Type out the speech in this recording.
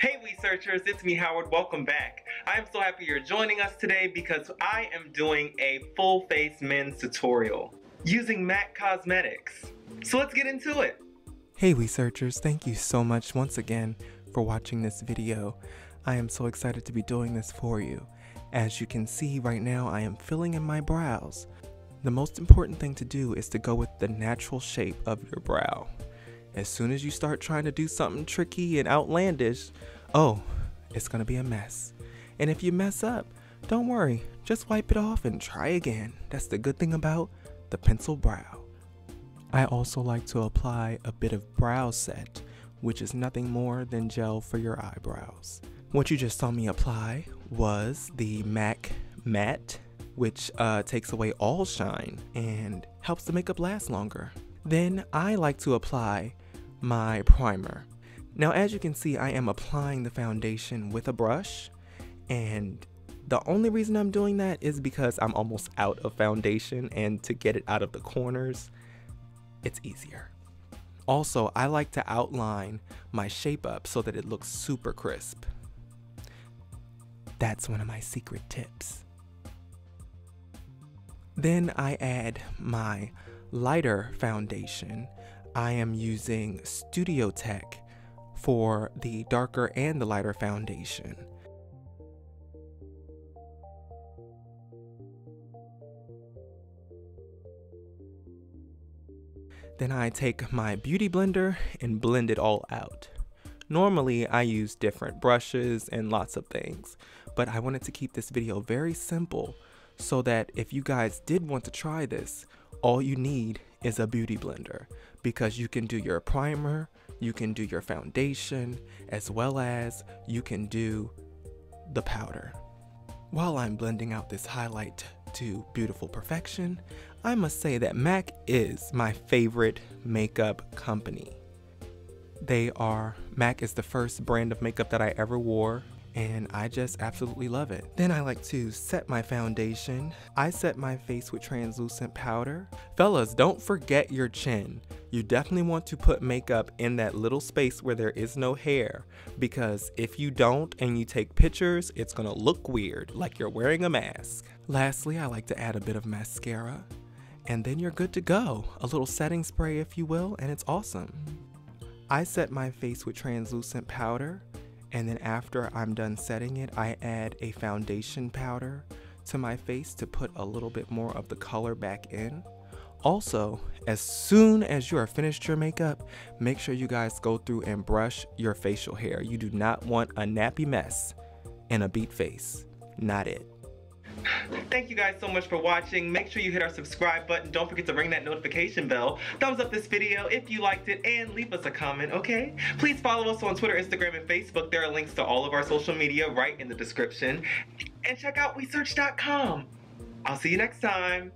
Hey Wheesearchers, it's me Howard, welcome back. I am so happy you're joining us today because I am doing a full face men's tutorial using MAC Cosmetics. So let's get into it. Hey Wheesearchers, thank you so much once again for watching this video. I am so excited to be doing this for you. As you can see right now, I am filling in my brows. The most important thing to do is to go with the natural shape of your brow. As soon as you start trying to do something tricky and outlandish, oh, it's gonna be a mess. And if you mess up, don't worry, just wipe it off and try again. That's the good thing about the pencil brow. I also like to apply a bit of brow set, which is nothing more than gel for your eyebrows. What you just saw me apply was the MAC Matte, which takes away all shine and helps the makeup last longer. Then I like to apply my primer. Now, as you can see, I am applying the foundation with a brush, and the only reason I'm doing that is because I'm almost out of foundation, and to get it out of the corners, it's easier. Also, I like to outline my shape up so that it looks super crisp. That's one of my secret tips. Then I add my lighter foundation. I am using Studio Tech for the darker and the lighter foundation. Then I take my beauty blender and blend it all out. Normally I use different brushes and lots of things, but I wanted to keep this video very simple so that if you guys did want to try this, all you need is a beauty blender, because you can do your primer, you can do your foundation, as well as you can do the powder. While I'm blending out this highlight to beautiful perfection, I must say that MAC is my favorite makeup company. MAC is the first brand of makeup that I ever wore, and I just absolutely love it. Then I like to set my foundation. I set my face with translucent powder. Fellas, don't forget your chin. You definitely want to put makeup in that little space where there is no hair, because if you don't and you take pictures, it's gonna look weird, like you're wearing a mask. Lastly, I like to add a bit of mascara, and then you're good to go. A little setting spray, if you will, and it's awesome. I set my face with translucent powder, and then after I'm done setting it, I add a foundation powder to my face to put a little bit more of the color back in. Also, as soon as you are finished your makeup, make sure you guys go through and brush your facial hair. You do not want a nappy mess and a beat face. Not it. Thank you guys so much for watching. Make sure you hit our subscribe button. Don't forget to ring that notification bell. Thumbs up this video if you liked it, and leave us a comment, okay? Please follow us on Twitter, Instagram, and Facebook. There are links to all of our social media right in the description. And check out Wheesearch.com. I'll see you next time.